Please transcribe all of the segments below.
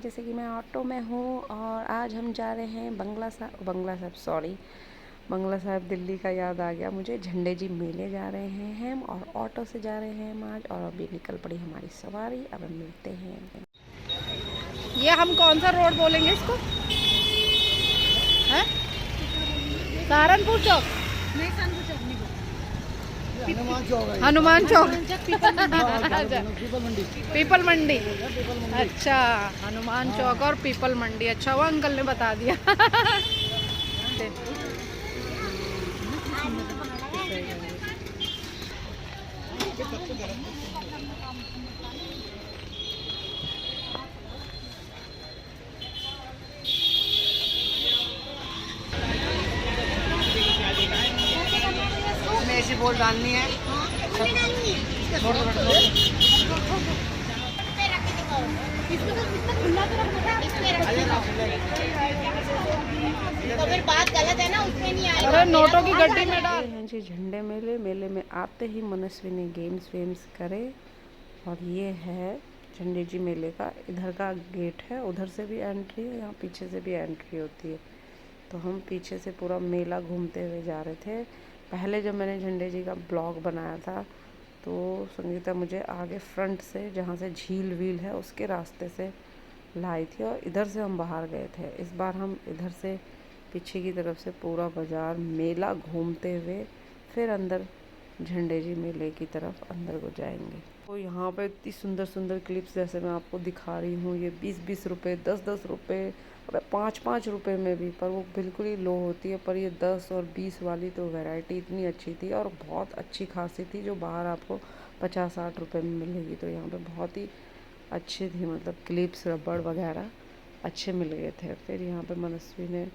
जैसे कि मैं ऑटो में हूँ और आज हम जा रहे हैं बंगला साहब दिल्ली का याद आ गया मुझे। झंडे जी मेले जा रहे हैं हम और ऑटो से जा रहे हैं हम आज, और अभी निकल पड़ी हमारी सवारी। अब हम मिलते हैं। ये हम कौन सा रोड बोलेंगे इसको? है सहारनपुर चौक? नहीं, सहारनपुर चौक नहीं, हनुमान चौक पीपल मंडी। अच्छा, हनुमान चौक और पीपल मंडी। अच्छा, वो अंकल ने बता दिया। ऐसी बोल डालनी है। तो फिर बात गलत है ना, उसमें नहीं आएगा। अरे नोटों की गड्डी में डाल। हैं जी झंडे मेले में आते ही मनस्वी ने गेम्स वेम्स करे। और ये है झंडे जी मेले का इधर का गेट है, उधर से भी एंट्री है, यहाँ पीछे से भी एंट्री होती है। तो हम पीछे से पूरा मेला घूमते हुए जा रहे थे। पहले जब मैंने झंडे जी का ब्लॉग बनाया था तो संगीता मुझे आगे फ्रंट से, जहाँ से झील वील है उसके रास्ते से लाई थी और इधर से हम बाहर गए थे। इस बार हम इधर से पीछे की तरफ से पूरा बाज़ार मेला घूमते हुए फिर अंदर झंडे जी मेले की तरफ अंदर को जाएंगे। तो यहाँ पे इतनी सुंदर सुंदर क्लिप्स जैसे मैं आपको दिखा रही हूँ, ये 20-20 रुपये, 10-10 रुपये और 5-5 रुपये में भी, पर वो बिल्कुल ही लो होती है। पर ये 10 और 20 वाली तो वैरायटी इतनी अच्छी थी और बहुत अच्छी खासी थी, जो बाहर आपको 50-60 रुपये में मिलेगी। तो यहाँ पे बहुत ही अच्छी थी, मतलब क्लिप्स, रबड़ वगैरह अच्छे मिल गए थे। फिर यहाँ पे मनस्वी ने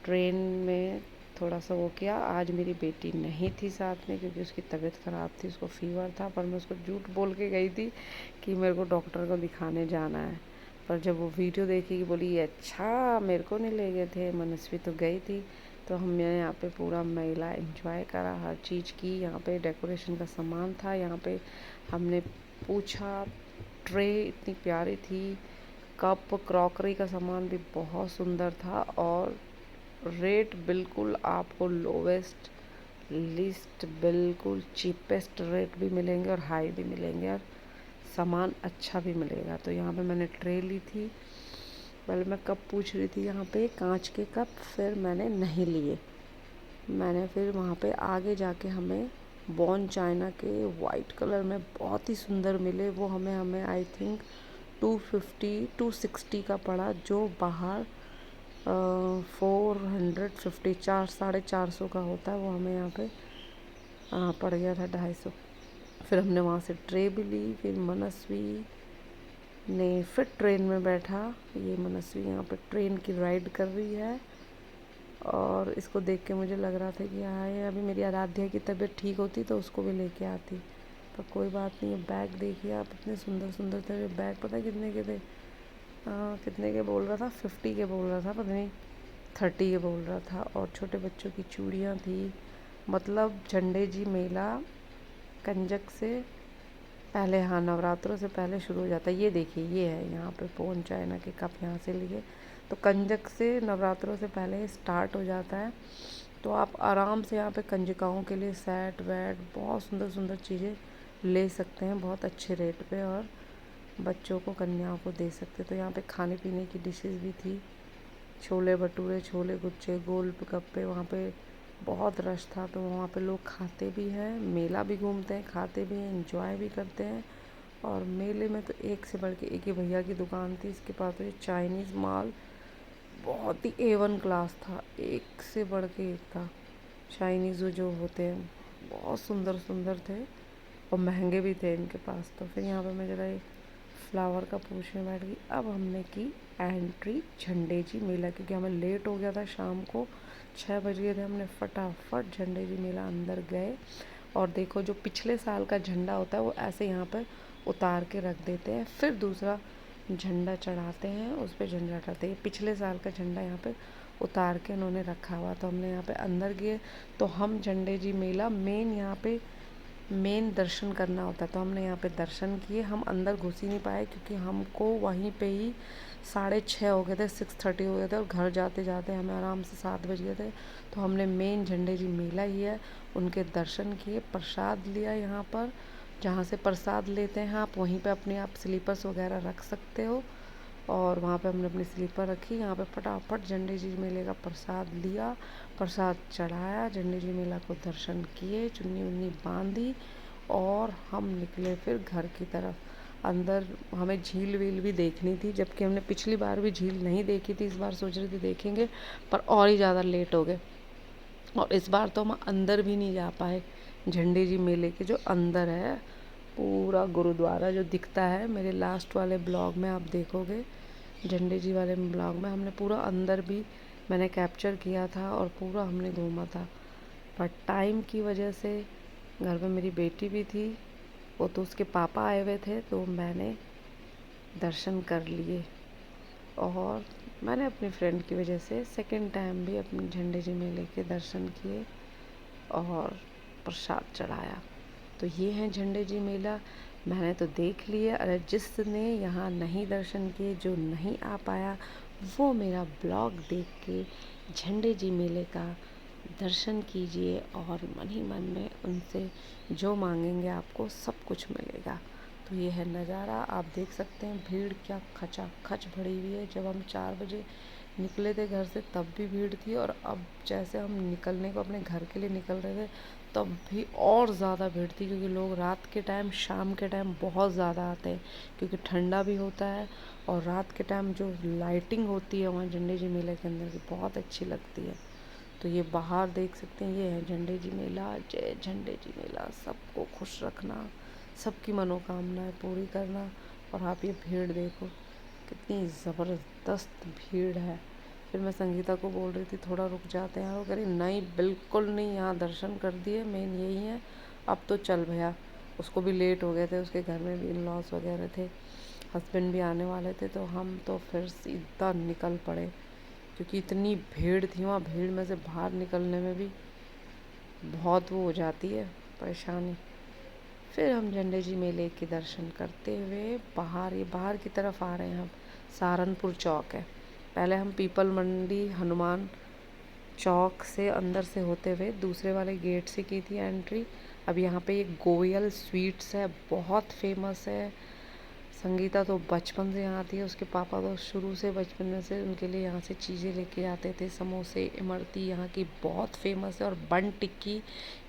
ट्रेन में थोड़ा सा वो किया। आज मेरी बेटी नहीं थी साथ में क्योंकि उसकी तबीयत ख़राब थी, उसको फ़ीवर था, पर मैं उसको झूठ बोल के गई थी कि मेरे को डॉक्टर को दिखाने जाना है। पर जब वो वीडियो देखी बोली अच्छा मेरे को नहीं ले गए थे, मनस्वी तो गई थी। तो हमने यहाँ पे पूरा मेला एंजॉय करा, हर चीज़ की। यहाँ पे डेकोरेशन का सामान था, यहाँ पे हमने पूछा, ट्रे इतनी प्यारी थी, कप क्रॉकरी का सामान भी बहुत सुंदर था और रेट बिल्कुल आपको लोवेस्ट लिस्ट, बिल्कुल चीपेस्ट रेट भी मिलेंगे और हाई भी मिलेंगे और सामान अच्छा भी मिलेगा। तो यहाँ पे मैंने ट्रे ली थी। पहले मैं कप पूछ रही थी, यहाँ पे कांच के कप, फिर मैंने नहीं लिए। मैंने फिर वहाँ पे आगे जाके हमें बॉन चाइना के वाइट कलर में बहुत ही सुंदर मिले। वो हमें आई थिंक 260 का पड़ा, जो बाहर 450, 450 का होता है, वो हमें यहाँ पे पड़ गया था 250। फिर हमने वहाँ से ट्रे भी ली। फिर मनस्वी ने फिर ट्रेन में बैठा। ये मनस्वी यहाँ पे ट्रेन की राइड कर रही है और इसको देख के मुझे लग रहा था कि हाँ, ये अभी मेरी आराध्या की तबीयत ठीक होती तो उसको भी लेके आती, पर कोई बात नहीं। बैग देखिए आप, इतने सुंदर सुंदर थे बैग। पता है कितने के थे? कितने के बोल रहा था? 50 के बोल रहा था, पता नहीं 30 के बोल रहा था। और छोटे बच्चों की चूड़ियाँ थी। मतलब झंडे जी मेला कंजक से पहले, हाँ, नवरात्रों से पहले शुरू हो जाता है। ये देखिए, ये है यहाँ पे पोन चाइना के कप यहाँ से लिए। तो कंजक से नवरात्रों से पहले स्टार्ट हो जाता है। तो आप आराम से यहाँ पे कंजकाओं के लिए सेट वेट बहुत सुंदर सुंदर चीज़ें ले सकते हैं बहुत अच्छे रेट पे, और बच्चों को, कन्याओं को दे सकते। तो यहाँ पे खाने पीने की डिशेस भी थी, छोले भटूरे, छोले गुच्चे, गोलगप्पे। वहाँ पे बहुत रश था तो वहाँ पे लोग खाते भी हैं, मेला भी घूमते हैं, खाते भी हैं, एंजॉय भी करते हैं। और मेले में तो एक से बढ़ के एक ही भैया की दुकान थी, इसके पास तो ये चाइनीज़ माल बहुत ही A1 क्लास था, एक से बढ़ के एक था। चाइनीज़ जो होते हैं बहुत सुंदर सुंदर थे और महंगे भी थे इनके पास। तो फिर यहाँ पे मैं ज़रा एक फ्लावर का पूछने बैठ गई। अब हमने की एंट्री झंडे जी मेला, क्योंकि हमें लेट हो गया था, शाम को 6 बज गए थे। हमने फटाफट झंडे जी मेला अंदर गए और देखो, जो पिछले साल का झंडा होता है वो ऐसे यहाँ पर उतार के रख देते हैं, फिर दूसरा झंडा चढ़ाते हैं, उस पर झंडा चढ़ाते हैं। पिछले साल का झंडा यहाँ पे उतार के उन्होंने रखा हुआ। तो हमने यहाँ पे अंदर गए तो हम झंडे जी मेला मेन यहाँ पे मेन दर्शन करना होता है, तो हमने यहाँ पे दर्शन किए। हम अंदर घुस ही नहीं पाए क्योंकि हमको वहीं पे ही 6:30 हो गए थे, 6:30 हो गए थे, और घर जाते जाते हमें आराम से 7 बज गए थे। तो हमने मेन झंडे जी मेला ही है उनके दर्शन किए, प्रसाद लिया यहाँ पर। जहाँ से प्रसाद लेते हैं आप वहीं पे अपने आप स्लीपर्स वगैरह रख सकते हो, और वहाँ पे हमने अपनी स्लीपर रखी। यहाँ पे फटाफट झंडे जी मेले का प्रसाद लिया, प्रसाद चढ़ाया, झंडे जी मेला को दर्शन किए, चुन्नी उन्नी बांधी, और हम निकले फिर घर की तरफ। अंदर हमें झील वील भी देखनी थी, जबकि हमने पिछली बार भी झील नहीं देखी थी। इस बार सोच रहे थे देखेंगे, पर और ही ज़्यादा लेट हो गए, और इस बार तो हम अंदर भी नहीं जा पाए। झंडे जी मेले के जो अंदर है पूरा गुरुद्वारा जो दिखता है, मेरे लास्ट वाले ब्लॉग में आप देखोगे, झंडे जी वाले ब्लॉग में हमने पूरा अंदर भी मैंने कैप्चर किया था और पूरा हमने घूमा था। पर टाइम की वजह से, घर में मेरी बेटी भी थी, वो तो उसके पापा आए हुए थे, तो मैंने दर्शन कर लिए। और मैंने अपनी फ्रेंड की वजह से सेकंड टाइम भी अपने झंडे जी मेले के दर्शन किए और प्रसाद चढ़ाया। तो ये है झंडे जी मेला, मैंने तो देख लिया। अरे जिसने यहाँ नहीं दर्शन किए, जो नहीं आ पाया, वो मेरा ब्लॉग देख के झंडे जी मेले का दर्शन कीजिए, और मन ही मन में उनसे जो मांगेंगे आपको सब कुछ मिलेगा। तो ये है नज़ारा, आप देख सकते हैं। भीड़ क्या खचाखच भरी हुई है। जब हम 4 बजे निकले थे घर से तब भी भीड़ थी, और अब जैसे हम निकलने को अपने घर के लिए निकल रहे थे तब भी और ज़्यादा भीड़ थी, क्योंकि लोग रात के टाइम, शाम के टाइम बहुत ज़्यादा आते हैं, क्योंकि ठंडा भी होता है। और रात के टाइम जो लाइटिंग होती है वहाँ झंडे जी मेले के अंदर की, बहुत अच्छी लगती है। तो ये बाहर देख सकते हैं, ये है झंडे जी मेला। जय झंडे जी मेला, सबको खुश रखना, सबकी मनोकामनाएं पूरी करना। और आप ये भीड़ देखो, कितनी ज़बरदस्त भीड़ है। फिर मैं संगीता को बोल रही थी थोड़ा रुक जाते हैं, वो कह रही नहीं बिल्कुल नहीं, यहाँ दर्शन कर दिए, मेन यही है, अब तो चल भैया। उसको भी लेट हो गए थे, उसके घर में भी इन लॉस वगैरह थे, हस्बैंड भी आने वाले थे, तो हम तो फिर सीधा निकल पड़े, क्योंकि इतनी भीड़ थी वहाँ। भीड़ में से बाहर निकलने में भी बहुत वो हो जाती है परेशानी। फिर हम झंडे जी मेले के दर्शन करते हुए बाहर, ये बाहर की तरफ आ रहे हैं हम। सहारनपुर चौक है, पहले हम पीपल मंडी हनुमान चौक से अंदर से होते हुए दूसरे वाले गेट से की थी एंट्री। अब यहाँ पे एक गोयल स्वीट्स है, बहुत फेमस है। संगीता तो बचपन से यहाँ आती है, उसके पापा तो शुरू से बचपन में से उनके लिए यहाँ से चीज़ें लेके आते थे। समोसे, इमरती यहाँ की बहुत फेमस है, और बन टिक्की,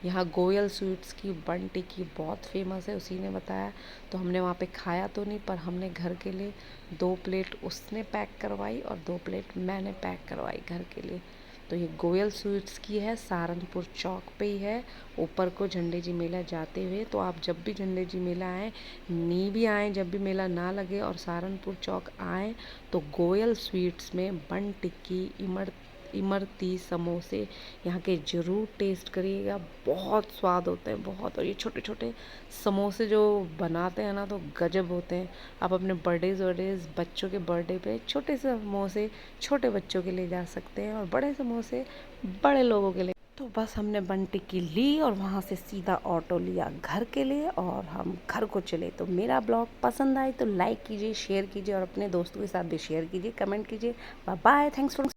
यहाँ गोयल स्वीट्स की बन टिक्की बहुत फेमस है, उसी ने बताया। तो हमने वहाँ पे खाया तो नहीं, पर हमने घर के लिए 2 प्लेट उसने पैक करवाई और 2 प्लेट मैंने पैक करवाई घर के लिए। तो ये गोयल स्वीट्स की है, सहारनपुर चौक पे ही है, ऊपर को झंडे जी मेला जाते हुए। तो आप जब भी झंडे जी मेला आएँ, नी भी आएँ, जब भी मेला ना लगे और सहारनपुर चौक आएँ, तो गोयल स्वीट्स में बन टिक्की, इमरती, समोसे यहाँ के ज़रूर टेस्ट करिएगा, बहुत स्वाद होते हैं बहुत। और ये छोटे छोटे समोसे जो बनाते हैं ना, तो गजब होते हैं। आप अपने बर्थडेज़ बच्चों के बर्थडे पे छोटे से समोसे छोटे बच्चों के लिए जा सकते हैं, और बड़े समोसे बड़े लोगों के लिए। तो बस हमने बन टिक्की ली और वहाँ से सीधा ऑटो लिया घर के लिए, और हम घर को चले। तो मेरा ब्लॉग पसंद आए तो लाइक कीजिए, शेयर कीजिए, और अपने दोस्तों के साथ भी शेयर कीजिए, कमेंट कीजिए। Bye bye, thanks for